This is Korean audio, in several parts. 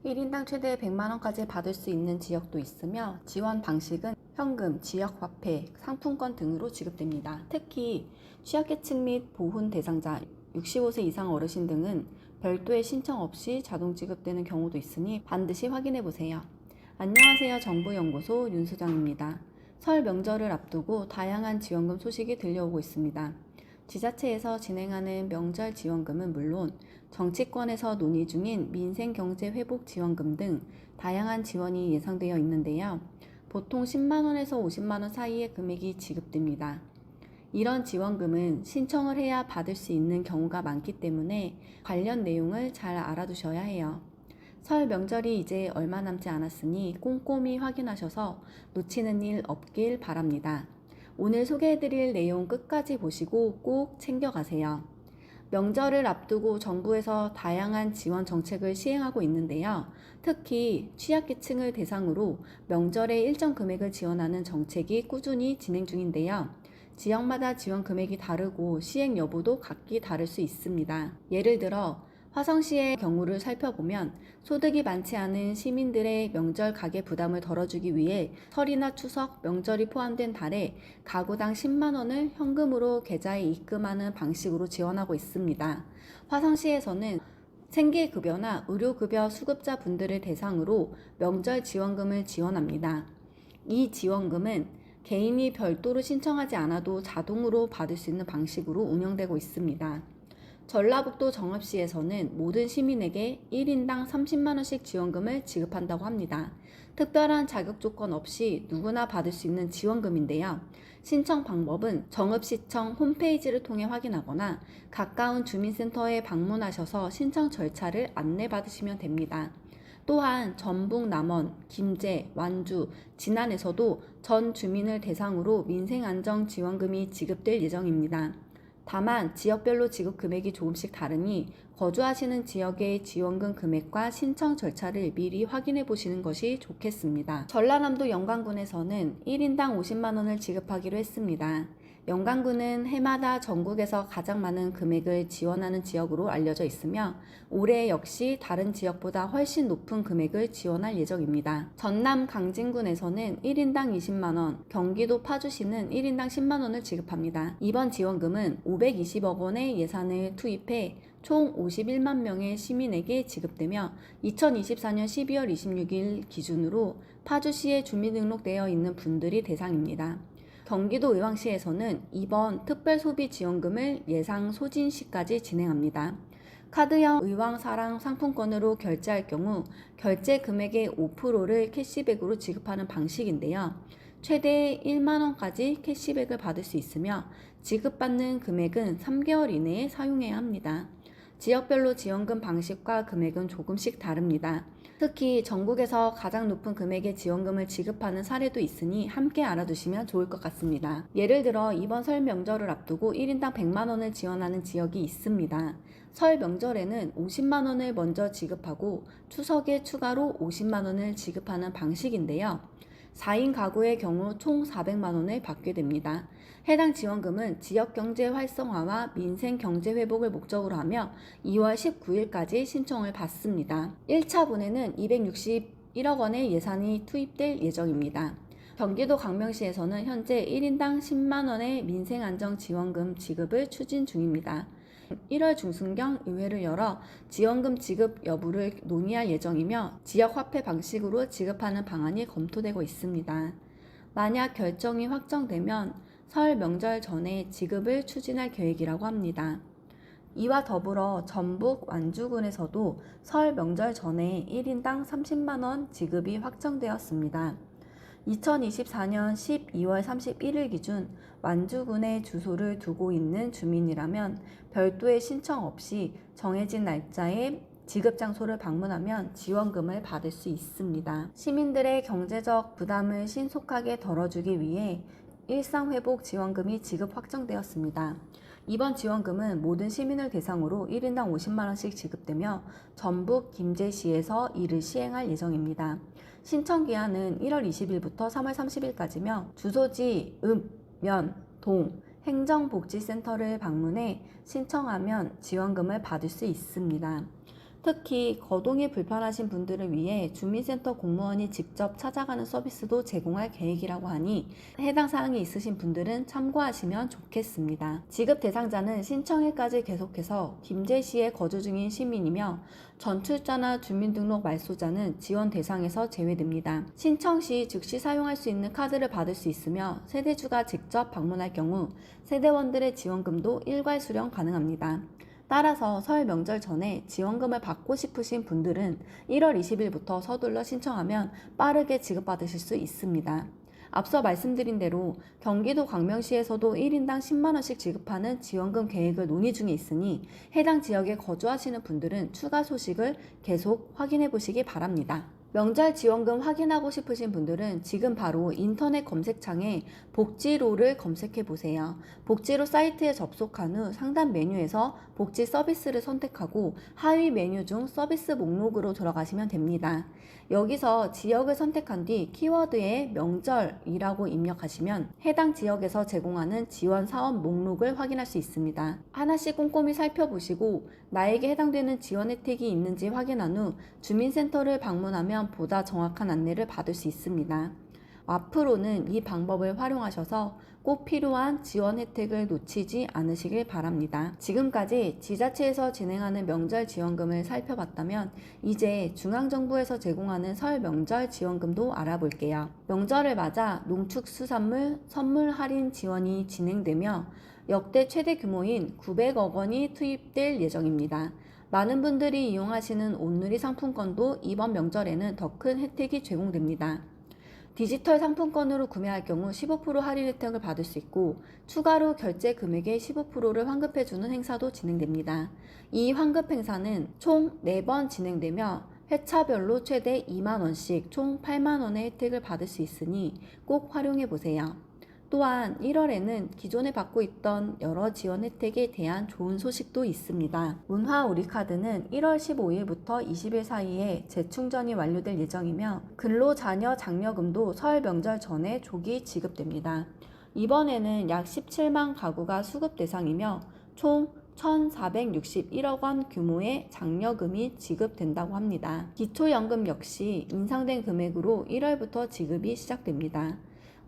1인당 최대 100만원까지 받을 수 있는 지역도 있으며 지원 방식은 현금, 지역화폐, 상품권 등으로 지급됩니다. 특히 취약계층 및 보훈 대상자, 65세 이상 어르신 등은 별도의 신청 없이 자동 지급되는 경우도 있으니 반드시 확인해 보세요. 안녕하세요. 정부연구소 윤수정입니다. 설 명절을 앞두고 다양한 지원금 소식이 들려오고 있습니다. 지자체에서 진행하는 명절 지원금은 물론 정치권에서 논의 중인 민생경제회복지원금 등 다양한 지원이 예상되어 있는데요. 보통 10만원에서 50만원 사이의 금액이 지급됩니다. 이런 지원금은 신청을 해야 받을 수 있는 경우가 많기 때문에 관련 내용을 잘 알아두셔야 해요. 설 명절이 이제 얼마 남지 않았으니 꼼꼼히 확인하셔서 놓치는 일 없길 바랍니다. 오늘 소개해드릴 내용 끝까지 보시고 꼭 챙겨가세요. 명절을 앞두고 정부에서 다양한 지원 정책을 시행하고 있는데요. 특히 취약계층을 대상으로 명절에 일정 금액을 지원하는 정책이 꾸준히 진행 중인데요. 지역마다 지원 금액이 다르고 시행 여부도 각기 다를 수 있습니다. 예를 들어 화성시의 경우를 살펴보면 소득이 많지 않은 시민들의 명절 가계 부담을 덜어주기 위해 설이나 추석, 명절이 포함된 달에 가구당 10만원을 현금으로 계좌에 입금하는 방식으로 지원하고 있습니다. 화성시에서는 생계급여나 의료급여 수급자 분들을 대상으로 명절 지원금을 지원합니다. 이 지원금은 개인이 별도로 신청하지 않아도 자동으로 받을 수 있는 방식으로 운영되고 있습니다. 전라북도 정읍시에서는 모든 시민에게 1인당 30만원씩 지원금을 지급한다고 합니다. 특별한 자격 조건 없이 누구나 받을 수 있는 지원금인데요. 신청 방법은 정읍시청 홈페이지를 통해 확인하거나 가까운 주민센터에 방문하셔서 신청 절차를 안내받으시면 됩니다. 또한 전북, 남원, 김제, 완주, 진안에서도 전 주민을 대상으로 민생안정지원금이 지급될 예정입니다. 다만 지역별로 지급 금액이 조금씩 다르니 거주하시는 지역의 지원금 금액과 신청 절차를 미리 확인해 보시는 것이 좋겠습니다. 전라남도 영광군에서는 1인당 50만원을 지급하기로 했습니다. 영광군은 해마다 전국에서 가장 많은 금액을 지원하는 지역으로 알려져 있으며 올해 역시 다른 지역보다 훨씬 높은 금액을 지원할 예정입니다. 전남 강진군에서는 1인당 20만원, 경기도 파주시는 1인당 10만원을 지급합니다. 이번 지원금은 520억 원의 예산을 투입해 총 51만 명의 시민에게 지급되며 2024년 12월 26일 기준으로 파주시에 주민등록되어 있는 분들이 대상입니다. 경기도 의왕시에서는 이번 특별소비지원금을 예상 소진 시까지 진행합니다. 카드형 의왕사랑 상품권으로 결제할 경우 결제 금액의 5%를 캐시백으로 지급하는 방식인데요. 최대 1만원까지 캐시백을 받을 수 있으며 지급받는 금액은 3개월 이내에 사용해야 합니다. 지역별로 지원금 방식과 금액은 조금씩 다릅니다. 특히 전국에서 가장 높은 금액의 지원금을 지급하는 사례도 있으니 함께 알아두시면 좋을 것 같습니다. 예를 들어 이번 설 명절을 앞두고 1인당 100만원을 지원하는 지역이 있습니다. 설 명절에는 50만원을 먼저 지급하고 추석에 추가로 50만원을 지급하는 방식인데요. 4인 가구의 경우 총 400만원을 받게 됩니다. 해당 지원금은 지역경제 활성화와 민생경제회복을 목적으로 하며 2월 19일까지 신청을 받습니다. 1차분에는 261억 원의 예산이 투입될 예정입니다. 경기도 광명시에서는 현재 1인당 10만원의 민생안정지원금 지급을 추진 중입니다. 1월 중순경 의회를 열어 지원금 지급 여부를 논의할 예정이며 지역화폐 방식으로 지급하는 방안이 검토되고 있습니다. 만약 결정이 확정되면 설 명절 전에 지급을 추진할 계획이라고 합니다. 이와 더불어 전북 완주군에서도 설 명절 전에 1인당 30만원 지급이 확정되었습니다. 2024년 12월 31일 기준 완주군에 주소를 두고 있는 주민이라면 별도의 신청 없이 정해진 날짜에 지급 장소를 방문하면 지원금을 받을 수 있습니다. 시민들의 경제적 부담을 신속하게 덜어주기 위해 일상회복 지원금이 지급 확정되었습니다. 이번 지원금은 모든 시민을 대상으로 1인당 50만원씩 지급되며 전북 김제시에서 이를 시행할 예정입니다. 신청 기한은 1월 20일부터 3월 30일까지며 주소지 읍, 면, 동, 행정복지센터를 방문해 신청하면 지원금을 받을 수 있습니다. 특히 거동이 불편하신 분들을 위해 주민센터 공무원이 직접 찾아가는 서비스도 제공할 계획이라고 하니 해당 사항이 있으신 분들은 참고하시면 좋겠습니다. 지급 대상자는 신청일까지 계속해서 김제시에 거주 중인 시민이며 전출자나 주민등록 말소자는 지원 대상에서 제외됩니다. 신청 시 즉시 사용할 수 있는 카드를 받을 수 있으며 세대주가 직접 방문할 경우 세대원들의 지원금도 일괄 수령 가능합니다. 따라서 설 명절 전에 지원금을 받고 싶으신 분들은 1월 20일부터 서둘러 신청하면 빠르게 지급받으실 수 있습니다. 앞서 말씀드린 대로 경기도 광명시에서도 1인당 10만원씩 지급하는 지원금 계획을 논의 중에 있으니 해당 지역에 거주하시는 분들은 추가 소식을 계속 확인해 보시기 바랍니다. 명절 지원금 확인하고 싶으신 분들은 지금 바로 인터넷 검색창에 복지로를 검색해 보세요. 복지로 사이트에 접속한 후 상단 메뉴에서 복지 서비스를 선택하고 하위 메뉴 중 서비스 목록으로 들어가시면 됩니다. 여기서 지역을 선택한 뒤 키워드에 명절이라고 입력하시면 해당 지역에서 제공하는 지원 사업 목록을 확인할 수 있습니다. 하나씩 꼼꼼히 살펴보시고 나에게 해당되는 지원 혜택이 있는지 확인한 후 주민센터를 방문하면 보다 정확한 안내를 받을 수 있습니다. 앞으로는 이 방법을 활용하셔서 꼭 필요한 지원 혜택을 놓치지 않으시길 바랍니다. 지금까지 지자체에서 진행하는 명절 지원금을 살펴봤다면 이제 중앙정부에서 제공하는 설 명절 지원금도 알아볼게요. 명절을 맞아 농축수산물 선물 할인 지원이 진행되며 역대 최대 규모인 900억 원이 투입될 예정입니다. 많은 분들이 이용하시는 온누리 상품권도 이번 명절에는 더 큰 혜택이 제공됩니다. 디지털 상품권으로 구매할 경우 15% 할인 혜택을 받을 수 있고 추가로 결제 금액의 15%를 환급해주는 행사도 진행됩니다. 이 환급 행사는 총 4번 진행되며 회차별로 최대 2만원씩 총 8만원의 혜택을 받을 수 있으니 꼭 활용해보세요. 또한 1월에는 기존에 받고 있던 여러 지원 혜택에 대한 좋은 소식도 있습니다. 문화우리카드는 1월 15일부터 20일 사이에 재충전이 완료될 예정이며 근로자녀 장려금도 설 명절 전에 조기 지급됩니다. 이번에는 약 17만 가구가 수급 대상이며 총 1,461억 원 규모의 장려금이 지급된다고 합니다. 기초연금 역시 인상된 금액으로 1월부터 지급이 시작됩니다.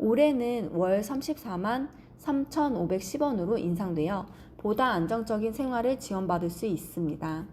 올해는 월 34만 3,510원으로 인상되어 보다 안정적인 생활을 지원받을 수 있습니다.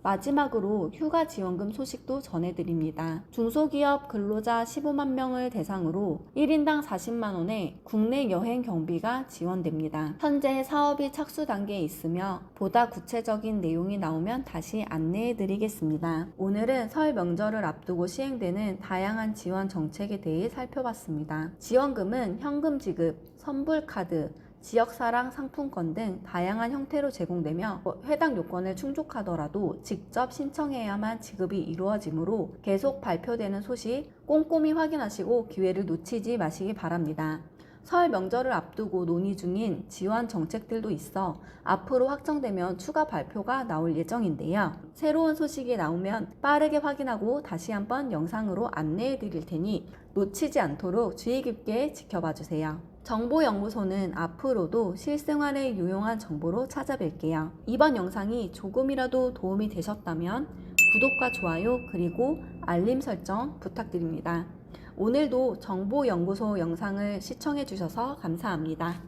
마지막으로 휴가 지원금 소식도 전해드립니다. 중소기업 근로자 15만 명을 대상으로 1인당 40만 원의 국내 여행 경비가 지원됩니다. 현재 사업이 착수 단계에 있으며 보다 구체적인 내용이 나오면 다시 안내해드리겠습니다. 오늘은 설 명절을 앞두고 시행되는 다양한 지원 정책에 대해 살펴봤습니다. 지원금은 현금 지급, 선불카드, 지역사랑 상품권 등 다양한 형태로 제공되며 해당 요건을 충족하더라도 직접 신청해야만 지급이 이루어지므로 계속 발표되는 소식 꼼꼼히 확인하시고 기회를 놓치지 마시기 바랍니다. 설 명절을 앞두고 논의 중인 지원 정책들도 있어 앞으로 확정되면 추가 발표가 나올 예정인데요. 새로운 소식이 나오면 빠르게 확인하고 다시 한번 영상으로 안내해 드릴 테니 놓치지 않도록 주의 깊게 지켜봐 주세요. 정보연구소는 앞으로도 실생활에 유용한 정보로 찾아뵐게요. 이번 영상이 조금이라도 도움이 되셨다면 구독과 좋아요 그리고 알림 설정 부탁드립니다. 오늘도 정보연구소 영상을 시청해 주셔서 감사합니다.